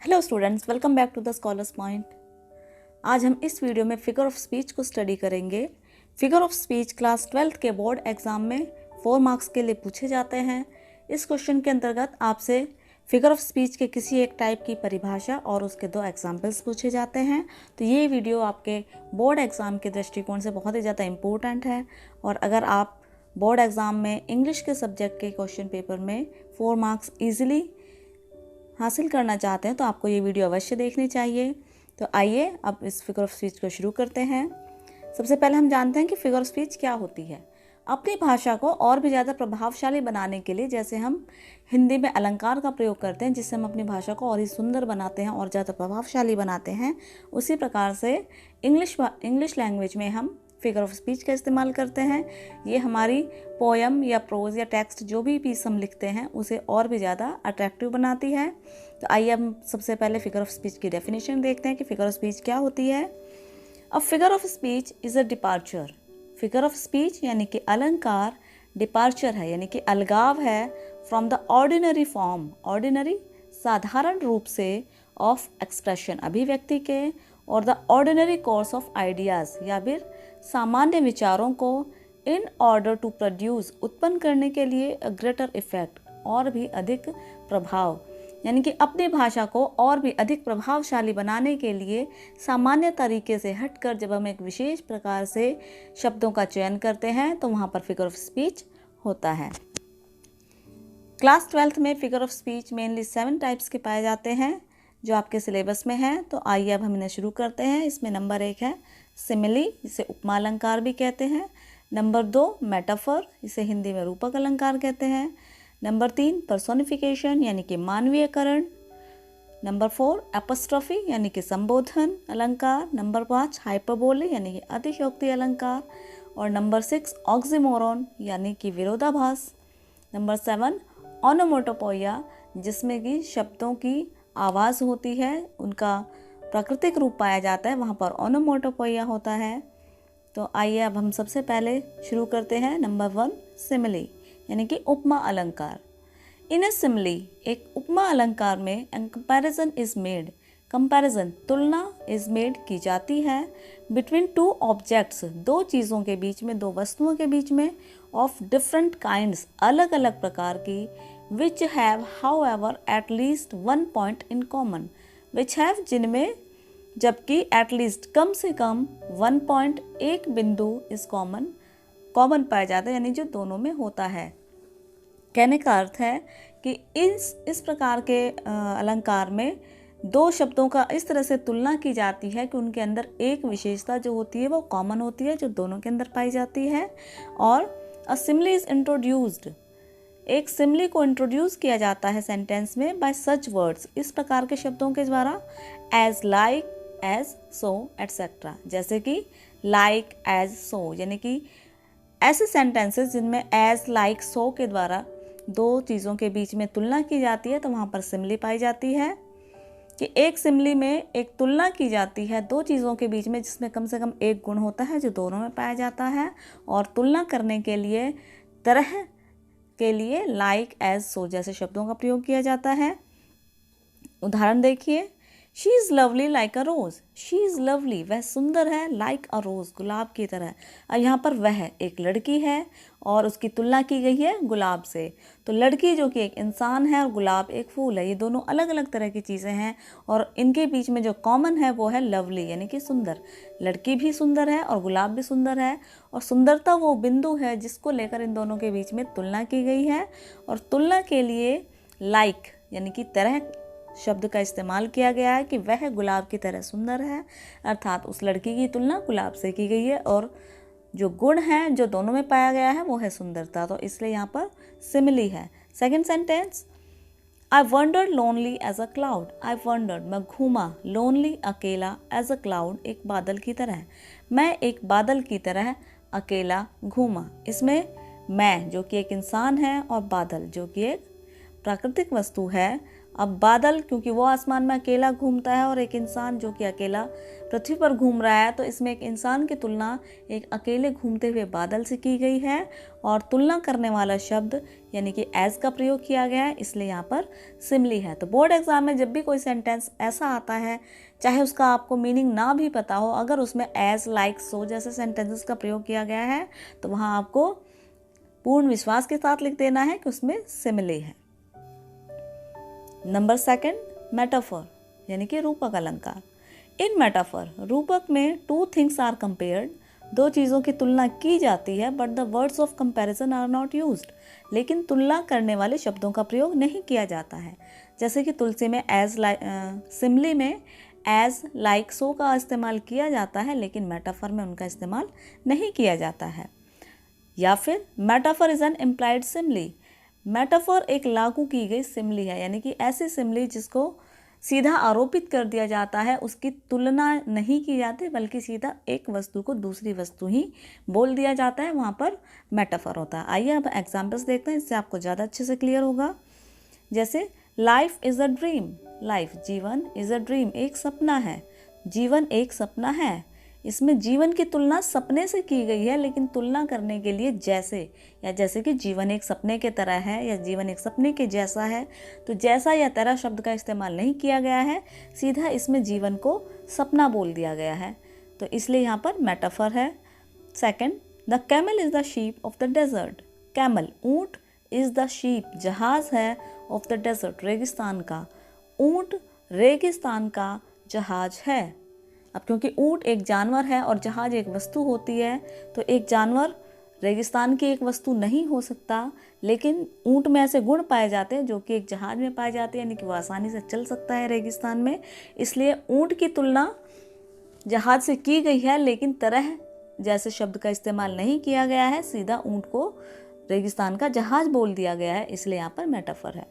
Hello students, welcome back to the scholars point. आज हम इस वीडियो में फिगर ऑफ स्पीच को स्टडी करेंगे। Figure of speech class 12th के बोर्ड एग्जाम में 4 मार्क्स के लिए पूछे जाते हैं। इस क्वेश्चन के अंतर्गत आपसे फिगर ऑफ स्पीच के किसी एक टाइप की परिभाषा और उसके 2 एग्जाम्पल्स पूछे जाते हैं। तो ये वीडियो आपके बोर्ड एग्ज़ाम के दृष्टिकोण से बहुत ही ज़्यादा इम्पोर्टेंट है। और अगर आप बोर्ड एग्ज़ाम में इंग्लिश के सब्जेक्ट के क्वेश्चन पेपर में 4 मार्क्स ईजिली हासिल करना चाहते हैं तो आपको ये वीडियो अवश्य देखनी चाहिए। तो आइए अब इस फिगर ऑफ स्पीच को शुरू करते हैं। सबसे पहले हम जानते हैं कि फिगर ऑफ स्पीच क्या होती है। अपनी भाषा को और भी ज़्यादा प्रभावशाली बनाने के लिए, जैसे हम हिंदी में अलंकार का प्रयोग करते हैं जिससे हम अपनी भाषा को और ही सुंदर बनाते हैं और ज़्यादा प्रभावशाली बनाते हैं, उसी प्रकार से इंग्लिश लैंग्वेज में हम फिगर ऑफ स्पीच का इस्तेमाल करते हैं। ये हमारी पोयम या प्रोज या टेक्स्ट जो भी पीस हम लिखते हैं उसे और भी ज़्यादा अट्रैक्टिव बनाती है। तो आइए हम सबसे पहले फिगर ऑफ स्पीच की डेफिनेशन देखते हैं कि फिगर ऑफ स्पीच क्या होती है। A figure of speech is a departure. Figure of speech यानी कि अलंकार डिपार्चर है, यानी कि अलगाव है from the ordinary form, ordinary साधारण रूप से, ऑफ एक्सप्रेशन अभिव्यक्ति के, और the ordinary course of ideas या फिर सामान्य विचारों को, इन ऑर्डर टू प्रोड्यूस उत्पन्न करने के लिए अ ग्रेटर इफेक्ट और भी अधिक प्रभाव, यानी कि अपनी भाषा को और भी अधिक प्रभावशाली बनाने के लिए सामान्य तरीके से हटकर जब हम एक विशेष प्रकार से शब्दों का चयन करते हैं तो वहाँ पर फिगर ऑफ स्पीच होता है। क्लास 12th में figure of speech mainly 7 types के पाए जाते हैं जो आपके सिलेबस में है। तो आइए अब हम इन्हें शुरू करते हैं। इसमें नंबर 1 है सिमिली, जिसे उपमा अलंकार भी कहते हैं। नंबर 2 मेटाफर, इसे हिंदी में रूपक अलंकार कहते हैं। नंबर 3 पर्सोनिफिकेशन यानी कि मानवीयकरण। नंबर 4 एपोस्ट्रोफी यानी कि संबोधन अलंकार। नंबर 5 हाइपरबोले यानी कि अतिशयोक्ति अलंकार। और नंबर 6 ऑक्सीमोरॉन यानी कि विरोधाभास। नंबर 7 ओनोमोटोपोइया, जिसमें कि शब्दों की आवाज़ होती है, उनका प्राकृतिक रूप पाया जाता है, वहाँ पर ओनोमोटोपोइया होता है। तो आइए अब हम सबसे पहले शुरू करते हैं। नंबर 1 सिमिली यानी कि उपमा अलंकार। इन ए सिमिली, एक उपमा अलंकार में कंपैरिजन इज मेड, कंपैरिजन तुलना इज मेड की जाती है, बिटवीन 2 ऑब्जेक्ट्स, 2 चीज़ों के बीच में, 2 वस्तुओं के बीच में, ऑफ डिफरेंट काइंड्स अलग अलग प्रकार की, which have however at least one point in common, which have जिनमें जबकि at least कम से कम 1 point, एक बिंदु इस कॉमन पाया जाता है, यानी जो दोनों में होता है। कहने का अर्थ है कि इस प्रकार के अलंकार में 2 शब्दों का इस तरह से तुलना की जाती है कि उनके अंदर एक विशेषता जो होती है वो कॉमन होती है, जो दोनों के अंदर पाई जाती है। और अ सिमिली इज इंट्रोड्यूस्ड, एक सिमिली को इंट्रोड्यूस किया जाता है सेंटेंस में बाय सच वर्ड्स, इस प्रकार के शब्दों के द्वारा, एज लाइक, एज सो एटसेट्रा, जैसे कि लाइक, एज, सो, यानी कि ऐसे सेंटेंसेस जिनमें एज, लाइक, सो के द्वारा 2 चीज़ों के बीच में तुलना की जाती है तो वहाँ पर सिमिली पाई जाती है। कि एक सिमिली में एक तुलना की जाती है 2 चीज़ों के बीच में जिसमें कम से कम एक गुण होता है जो दोनों में पाया जाता है, और तुलना करने के लिए तरह के लिए लाइक, एज, सो जैसे शब्दों का प्रयोग किया जाता है। उदाहरण देखिए, she is lovely like a rose, she is lovely, वह सुंदर है, लाइक अ रोज़, गुलाब की तरह। और यहाँ पर वह एक लड़की है और उसकी तुलना की गई है गुलाब से। तो लड़की जो कि एक इंसान है और गुलाब एक फूल है, ये दोनों अलग अलग तरह की चीज़ें हैं और इनके बीच में जो कॉमन है वो है लवली यानी कि सुंदर। लड़की भी सुंदर है और गुलाब भी सुंदर है, और सुंदरता वो बिंदु है जिसको लेकर इन दोनों के बीच में तुलना की गई है। और तुलना के लिए लाइक यानी कि तरह शब्द का इस्तेमाल किया गया है कि वह गुलाब की तरह सुंदर है, अर्थात उस लड़की की तुलना गुलाब से की गई है और जो गुण है जो दोनों में पाया गया है वो है सुंदरता, तो इसलिए यहाँ पर सिमिली है। Second sentence, I wandered lonely as a cloud, I wandered मैं घूमा, लोनली अकेला, एज अ क्लाउड एक बादल की तरह, मैं एक बादल की तरह अकेला घूमा। इसमें मैं जो कि एक इंसान है और बादल जो कि एक प्राकृतिक वस्तु है, अब बादल, क्योंकि वो आसमान में अकेला घूमता है और एक इंसान जो कि अकेला पृथ्वी पर घूम रहा है, तो इसमें एक इंसान की तुलना एक अकेले घूमते हुए बादल से की गई है और तुलना करने वाला शब्द यानी कि एज का प्रयोग किया गया है, इसलिए यहाँ पर सिमिली है। तो बोर्ड एग्जाम में जब भी कोई सेंटेंस ऐसा आता है, चाहे उसका आपको मीनिंग ना भी पता हो, अगर उसमें एज, लाइक, सो जैसे सेंटेंसेस का प्रयोग किया गया है तो वहाँ आपको पूर्ण विश्वास के साथ लिख देना है कि उसमें सिमिली है। नंबर 2, मेटाफर यानी कि रूपक अलंकार। इन मेटाफर, रूपक में टू थिंग्स आर कंपेयर्ड, दो चीज़ों की तुलना की जाती है, but the words of comparison are not used, लेकिन तुलना करने वाले शब्दों का प्रयोग नहीं किया जाता है। जैसे कि तुलसी में एज, सिमिली में एज, लाइक, सो का इस्तेमाल किया जाता है, लेकिन मेटाफर में उनका इस्तेमाल नहीं किया जाता है। या फिर metaphor is an implied simile, metaphor एक लागू की गई सिमिली है, यानी कि ऐसी सिमिली जिसको सीधा आरोपित कर दिया जाता है, उसकी तुलना नहीं की जाती, बल्कि सीधा एक वस्तु को दूसरी वस्तु ही बोल दिया जाता है, वहाँ पर मेटाफर होता है। आइए अब एग्जाम्पल्स देखते हैं, इससे आपको ज़्यादा अच्छे से क्लियर होगा। जैसे life is a dream, life जीवन, इज़ अ ड्रीम एक सपना है, जीवन एक सपना है। इसमें जीवन की तुलना सपने से की गई है, लेकिन तुलना करने के लिए जैसे, या जैसे कि जीवन एक सपने के तरह है या जीवन एक सपने के जैसा है, तो जैसा या तरह शब्द का इस्तेमाल नहीं किया गया है, सीधा इसमें जीवन को सपना बोल दिया गया है, तो इसलिए यहाँ पर मेटाफर है। 2, the camel is the ship of the desert, camel ऊँट, इज़ द शीप जहाज है, ऑफ द डेजर्ट रेगिस्तान का, ऊँट रेगिस्तान का जहाज है। अब क्योंकि ऊँट एक जानवर है और जहाज एक वस्तु होती है, तो एक जानवर रेगिस्तान की एक वस्तु नहीं हो सकता, लेकिन ऊँट में ऐसे गुण पाए जाते हैं जो कि एक जहाज में पाए जाते हैं, यानी कि वो आसानी से चल सकता है रेगिस्तान में, इसलिए ऊँट की तुलना जहाज से की गई है, लेकिन तरह जैसे शब्द का इस्तेमाल नहीं किया गया है, सीधा ऊँट को रेगिस्तान का जहाज बोल दिया गया है, इसलिए यहाँ पर मेटाफर है।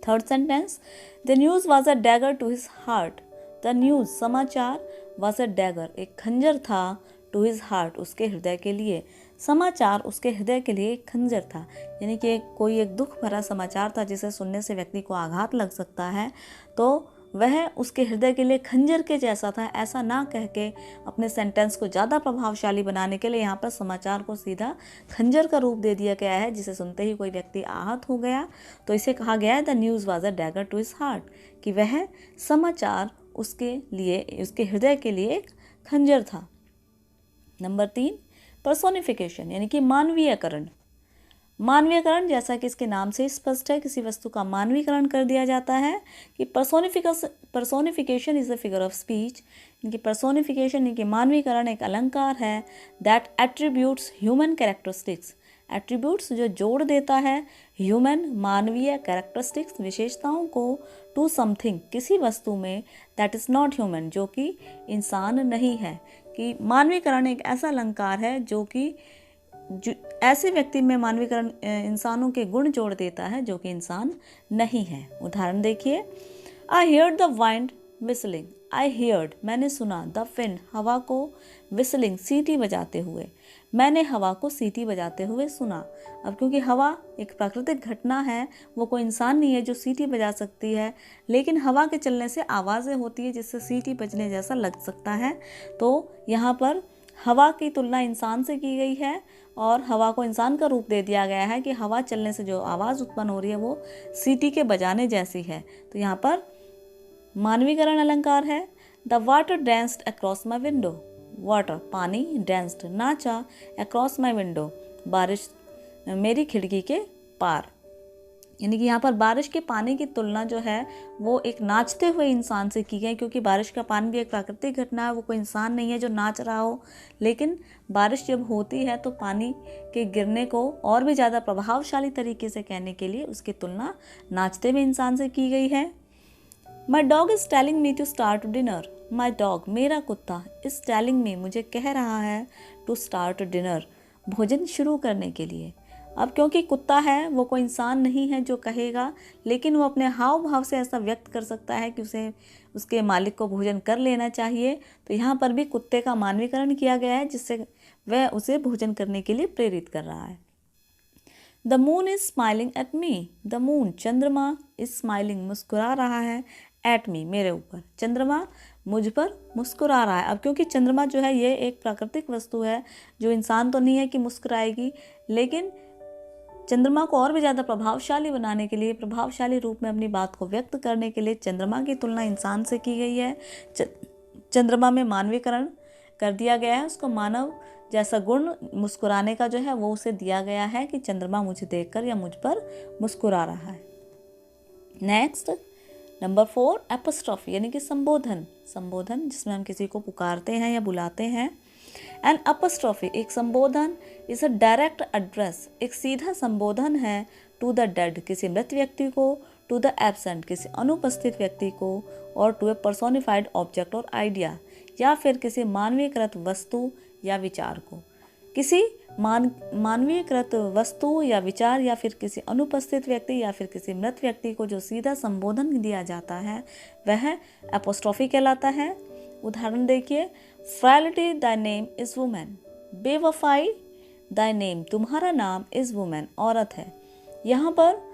3rd sentence, the news was a dagger to his heart, the news समाचार, वॉज अ डैगर एक खंजर था, टू हिज हार्ट उसके हृदय के लिए, समाचार उसके हृदय के लिए एक खंजर था, यानी कि कोई एक दुख भरा समाचार था जिसे सुनने से व्यक्ति को आघात लग सकता है, तो वह उसके हृदय के लिए खंजर के जैसा था। ऐसा ना कह के अपने सेंटेंस को ज़्यादा प्रभावशाली बनाने के लिए यहाँ पर समाचार को सीधा खंजर का रूप दे दिया गया है, जिसे सुनते ही कोई व्यक्ति आहत हो गया, तो इसे कहा गया है the news was a dagger to his heart, कि वह समाचार उसके लिए, उसके हृदय के लिए एक खंजर था। नंबर 3, पर्सोनिफिकेशन यानी कि मानवीयकरण। मानवीयकरण, जैसा कि इसके नाम से स्पष्ट है, किसी वस्तु का मानवीकरण कर दिया जाता है। कि personification is a figure of speech, इनकी पर्सोनिफिकेशन यानी कि मानवीकरण एक अलंकार है, that attributes human characteristics, attributes जो जोड़ देता है ह्यूमन मानवीय कैरेक्टरिस्टिक्स विशेषताओं को, टू समथिंग किसी वस्तु में, दैट इज़ नॉट ह्यूमन जो कि इंसान नहीं है। कि मानवीकरण एक ऐसा अलंकार है जो कि ऐसे व्यक्ति में मानवीकरण इंसानों के गुण जोड़ देता है जो कि इंसान नहीं है। उदाहरण देखिए, आई heard the wind whistling, I heard मैंने सुना, द विंड हवा को, विसलिंग सीटी बजाते हुए, मैंने हवा को सीटी बजाते हुए सुना। अब क्योंकि हवा एक प्राकृतिक घटना है, वो कोई इंसान नहीं है जो सीटी बजा सकती है, लेकिन हवा के चलने से आवाज़ें होती है जिससे सीटी बजने जैसा लग सकता है, तो यहाँ पर हवा की तुलना इंसान से की गई है और हवा को इंसान का रूप दे दिया गया है कि हवा चलने से जो आवाज़ उत्पन्न हो रही है वो सीटी के बजाने जैसी है, तो यहाँ पर मानवीकरण अलंकार है। The water danced across my window, water पानी, डांस्ड नाचा, अक्रॉस माई विंडो बारिश मेरी खिड़की के पार, यानी कि यहाँ पर बारिश के पानी की तुलना जो है वो एक नाचते हुए इंसान से की गई, क्योंकि बारिश का पानी भी एक प्राकृतिक घटना है, वो कोई इंसान नहीं है जो नाच रहा हो, लेकिन बारिश जब होती है तो पानी के गिरने को और भी ज़्यादा प्रभावशाली तरीके से कहने के लिए उसकी तुलना नाचते हुए इंसान से की गई है। My dog is telling me to start dinner, my dog मेरा कुत्ता, इज़ टेलिंग मी मुझे कह रहा है, टू स्टार्ट डिनर भोजन शुरू करने के लिए। अब क्योंकि कुत्ता है वो कोई इंसान नहीं है जो कहेगा, लेकिन वो अपने हाव भाव से ऐसा व्यक्त कर सकता है कि उसे उसके मालिक को भोजन कर लेना चाहिए, तो यहाँ पर भी कुत्ते का मानवीकरण किया गया है जिससे वह उसे भोजन करने के लिए प्रेरित कर रहा है। The moon is smiling at me, the moon चंद्रमा इज स्माइलिंग मुस्कुरा रहा है, एट मी मेरे ऊपर, चंद्रमा मुझ पर मुस्कुरा रहा है। अब क्योंकि चंद्रमा जो है ये एक प्राकृतिक वस्तु है जो इंसान तो नहीं है कि मुस्कुराएगी, लेकिन चंद्रमा को और भी ज़्यादा प्रभावशाली बनाने के लिए, प्रभावशाली रूप में अपनी बात को व्यक्त करने के लिए चंद्रमा की तुलना इंसान से की गई है। चंद्रमा में मानवीकरण कर दिया गया है, उसको मानव जैसा गुण मुस्कुराने का जो है वो उसे दिया गया है कि चंद्रमा मुझे देखकर या मुझ पर मुस्कुरा रहा है। नेक्स्ट नंबर 4 एपोस्ट्रॉफी यानी कि संबोधन, संबोधन जिसमें हम किसी को पुकारते हैं या बुलाते हैं। एन एपोस्ट्रॉफी एक संबोधन इज अ डायरेक्ट एड्रेस, एक सीधा संबोधन है टू द डेड किसी मृत व्यक्ति को, टू द एब्सेंट किसी अनुपस्थित व्यक्ति को, और टू ए पर्सोनिफाइड ऑब्जेक्ट और आइडिया या फिर किसी मानवीयकृत वस्तु या विचार को। किसी मानवीयकृत वस्तु या विचार या फिर किसी अनुपस्थित व्यक्ति या फिर किसी मृत व्यक्ति को जो सीधा संबोधन दिया जाता है वह एपोस्ट्रॉफी कहलाता है। उदाहरण देखिए, फ्रैलिटी दाय नेम इज वुमेन, बेवफाई दाय नेम तुम्हारा नाम इज वुमेन औरत है। यहाँ पर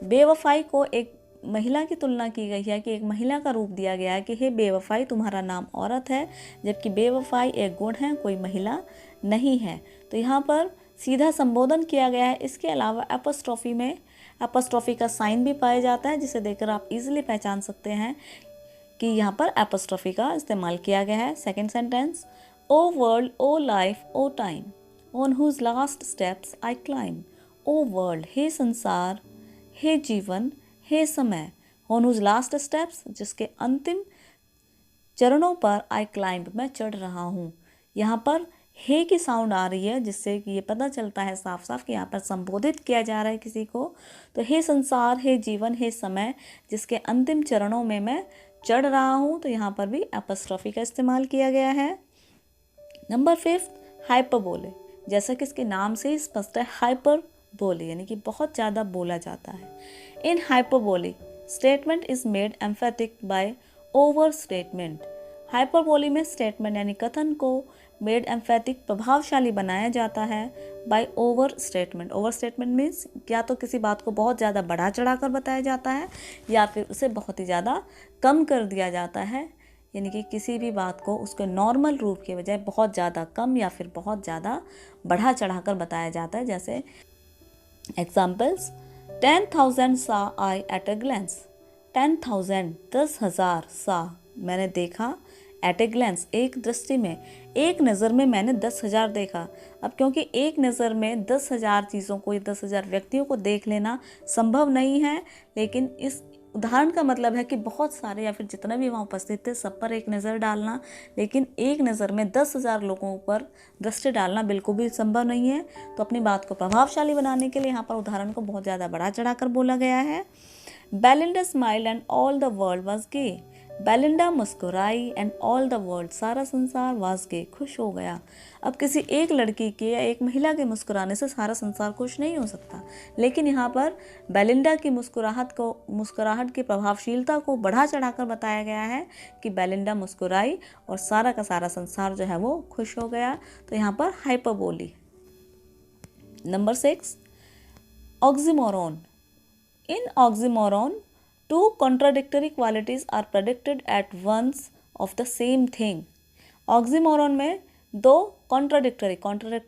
बेवफाई को एक महिला की तुलना की गई है कि एक महिला का रूप दिया गया है कि हे बेवफाई तुम्हारा नाम औरत है, जबकि बेवफाई एक गुण है, कोई महिला नहीं है। तो यहाँ पर सीधा संबोधन किया गया है। इसके अलावा एपोस्ट्रॉफी में एपोस्ट्रॉफी का साइन भी पाया जाता है जिसे देखकर आप इजीली पहचान सकते हैं कि यहाँ पर एपोस्ट्रॉफी का इस्तेमाल किया गया है। Second sentence, O world O life O time on whose last steps I climb, O world हे संसार, हे जीवन, हे समय, ऑन हुज लास्ट स्टेप्स जिसके अंतिम चरणों पर आई क्लाइंब मैं चढ़ रहा हूँ। यहाँ पर हे की साउंड आ रही है जिससे कि ये पता चलता है साफ साफ कि यहाँ पर संबोधित किया जा रहा है किसी को। तो हे संसार, हे जीवन, हे समय जिसके अंतिम चरणों में मैं चढ़ रहा हूँ, तो यहाँ पर भी एपोस्ट्रॉफी का इस्तेमाल किया गया है। नंबर 5 हाइपरबोले, जैसा कि इसके नाम से ही स्पष्ट है, हाइपरबोले यानी कि बहुत ज़्यादा बोला जाता है। In hyperbole statement is made emphatic by overstatement. Hyperbole में स्टेटमेंट यानी कथन को मेड एम्फेटिक प्रभावशाली बनाया जाता है by overstatement. Overstatement means या तो किसी बात को बहुत ज़्यादा बढ़ा चढ़ाकर बताया जाता है या फिर उसे बहुत ही ज़्यादा कम कर दिया जाता है, यानी कि किसी भी बात को उसके नॉर्मल रूप के बजाय बहुत ज़्यादा कम या फिर बहुत ज़्यादा बढ़ा चढ़ाकर बताया जाता है। जैसे examples, 10,000 saw I at a glance, 10,000 10,000 saw मैंने देखा, एट ए ग्लैंस एक दृष्टि में, एक नज़र में मैंने 10,000 देखा। अब क्योंकि एक नज़र में 10,000 चीज़ों को या 10,000 व्यक्तियों को देख लेना संभव नहीं है, लेकिन इस उदाहरण का मतलब है कि बहुत सारे या फिर जितना भी वहाँ उपस्थित थे सब पर एक नज़र डालना, लेकिन एक नज़र में 10,000 लोगों पर दृष्टि डालना बिल्कुल भी संभव नहीं है। तो अपनी बात को प्रभावशाली बनाने के लिए यहाँ पर उदाहरण को बहुत ज़्यादा बढ़ा चढ़ाकर बोला गया है। Belinda smiled and all the world was gay, Belinda मुस्कुराई एंड ऑल द वर्ल्ड सारा संसार वाज गे खुश हो गया। अब किसी एक लड़की के या एक महिला के मुस्कुराने से सारा संसार खुश नहीं हो सकता, लेकिन यहाँ पर बेलिंडा की मुस्कुराहट की प्रभावशीलता को बढ़ा चढ़ाकर बताया गया है कि बेलिंडा मुस्कुराई और सारा का सारा संसार जो है वो खुश हो गया। तो यहाँ पर hyperbole. Number 6 oxymoron. In oxymoron two contradictory qualities are predicted at once of the same thing. Oxymoron में दो contradictory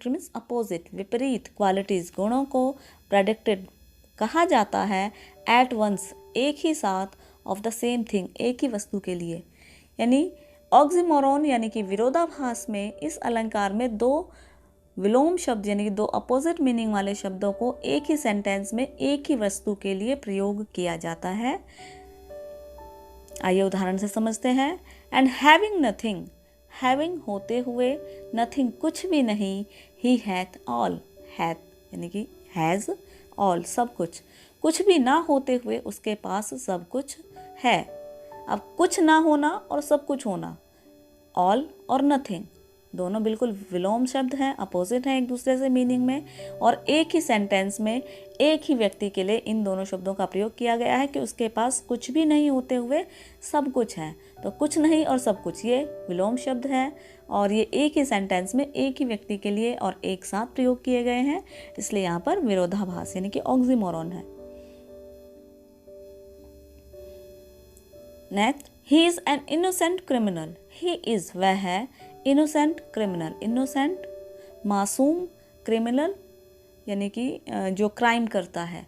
means opposite, विपरीत qualities गुणों को predicted कहा जाता है at once एक ही साथ of the same thing एक ही वस्तु के लिए। यानी ऑक्सीमोरॉन यानी कि विरोधाभास में इस अलंकार में दो विलोम शब्द यानी कि दो अपोजिट मीनिंग वाले शब्दों को एक ही सेंटेंस में एक ही वस्तु के लिए प्रयोग किया जाता है। आइए उदाहरण से समझते हैं। एंड हैविंग नथिंग, हैविंग होते हुए, नथिंग कुछ भी नहीं, ही हैथ ऑल, हैथ यानी कि हैज़, ऑल सब कुछ, कुछ भी ना होते हुए उसके पास सब कुछ है। अब कुछ ना होना और सब कुछ होना, ऑल और नथिंग, दोनों बिल्कुल विलोम शब्द हैं, अपोजिट हैं एक दूसरे से मीनिंग में, और एक ही सेंटेंस में एक ही व्यक्ति के लिए इन दोनों शब्दों का प्रयोग किया गया है कि उसके पास कुछ भी नहीं होते हुए सब कुछ है। तो कुछ नहीं और सब कुछ, ये विलोम शब्द है और ये एक ही सेंटेंस में एक ही व्यक्ति के लिए और एक साथ प्रयोग किए गए हैं, इसलिए यहाँ पर विरोधाभास यानी कि ऑक्सीमोरॉन है। Next, he is an innocent criminal. He is, वह है, इनोसेंट क्रिमिनल, इनोसेंट मासूम, क्रिमिनल यानी कि जो क्राइम करता है,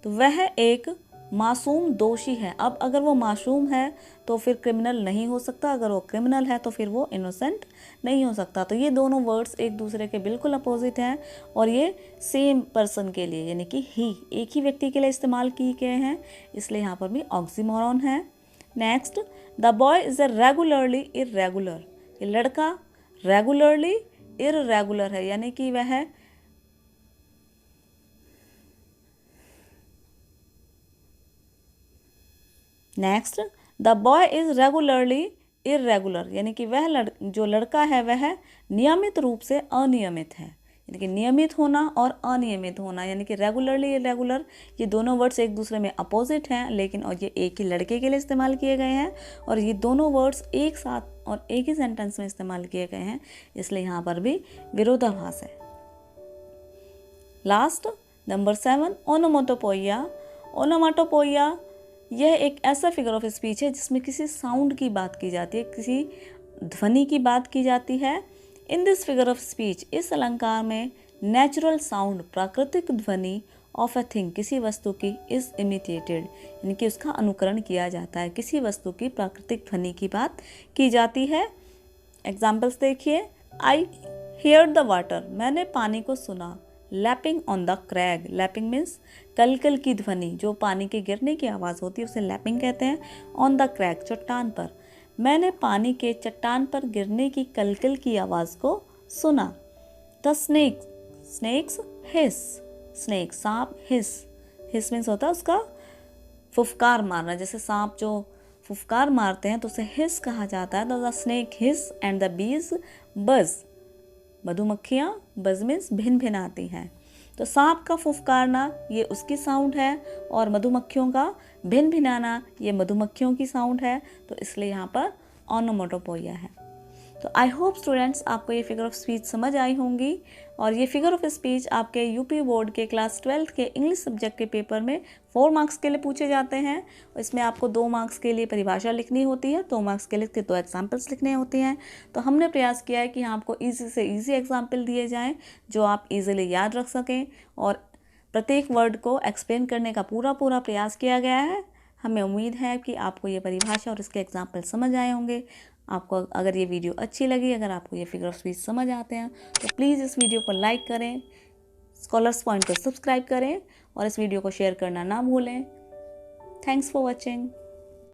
तो वह एक मासूम दोषी है। अब अगर वो मासूम है तो फिर क्रिमिनल नहीं हो सकता, अगर वो क्रिमिनल है तो फिर वो इनोसेंट नहीं हो सकता। तो ये दोनों वर्ड्स एक दूसरे के बिल्कुल अपोजिट हैं और ये सेम पर्सन के लिए यानी कि ही, एक ही व्यक्ति के लिए इस्तेमाल किए गए हैं, इसलिए यहाँ पर भी ऑक्सीमोरॉन है। Next, the boy is regularly irregular. ये लड़का रेगुलरली इरेगुलर है यानी कि वह next, the boy is regularly irregular यानी कि वह जो लड़का है वह नियमित रूप से अनियमित है, यानी कि नियमित होना और अनियमित होना, यानी कि रेगुलरली इरेगुलर, ये दोनों वर्ड्स एक दूसरे में अपोजिट हैं लेकिन और ये एक ही लड़के के लिए इस्तेमाल किए गए हैं और ये दोनों वर्ड्स एक साथ और एक ही सेंटेंस में इस्तेमाल किए गए हैं, इसलिए यहाँ पर भी विरोधाभास है। Last, number 7, ओनोमाटोपोइया। ओनोमाटोपोइया यह एक ऐसा फिगर ऑफ स्पीच है जिसमें किसी साउंड की बात की जाती है, किसी ध्वनि की बात की जाती है। In this figure of speech, इस अलंकार में नेचुरल साउंड, प्राकृतिक ध्वनि ऑफ अ थिंग, किसी वस्तु की, इज इमिटेटेड यानी कि उसका अनुकरण किया जाता है, किसी वस्तु की प्राकृतिक ध्वनि की बात की जाती है। एग्जाम्पल्स देखिए, आई हियर द वाटर, मैंने पानी को सुना। Lapping on the crag, lapping means कलकल की ध्वनि, जो पानी के गिरने की आवाज़ होती है उसे लैपिंग कहते हैं। ऑन द क्रैग, चट्टान पर, मैंने पानी के चट्टान पर गिरने की कलकल की आवाज़ को सुना। The snake, snakes hiss, snake सांप, हिस मीन्स होता है उसका फुफकार मारना, जैसे सांप जो फुफकार मारते हैं तो उसे हिस कहा जाता है। The snake his and the bees बज, मधुमक्खियाँ बज मीन्स भिन भिन आती हैं, तो सांप का फुफकारना ये उसकी साउंड है और मधुमक्खियों का भिन भिनाना ये मधुमक्खियों की साउंड है, तो इसलिए यहाँ पर ओनोमाटोपोइया है। तो आई होप स्टूडेंट्स आपको ये फिगर ऑफ स्पीच समझ आई होंगी और ये फिगर ऑफ स्पीच आपके यूपी बोर्ड के क्लास 12 के इंग्लिश सब्जेक्ट के पेपर में 4 मार्क्स के लिए पूछे जाते हैं। इसमें आपको 2 मार्क्स के लिए परिभाषा लिखनी होती है, 2 मार्क्स के लिए 2 एग्जाम्पल्स लिखने होते हैं। तो हमने प्रयास किया है कि आपको ईजी से ईजी एग्जाम्पल दिए जाएँ जो आप ईजिली याद रख सकें और प्रत्येक वर्ड को एक्सप्लेन करने का पूरा प्रयास किया गया है। हमें उम्मीद है कि आपको ये परिभाषा और इसके एग्जाम्पल समझ आए होंगे। आपको अगर ये वीडियो अच्छी लगी, अगर आपको ये फिगर ऑफ स्पीच समझ आते हैं तो प्लीज़ इस वीडियो को लाइक करें, स्कॉलर्स पॉइंट को सब्सक्राइब करें और इस वीडियो को शेयर करना ना भूलें। Thanks for watching.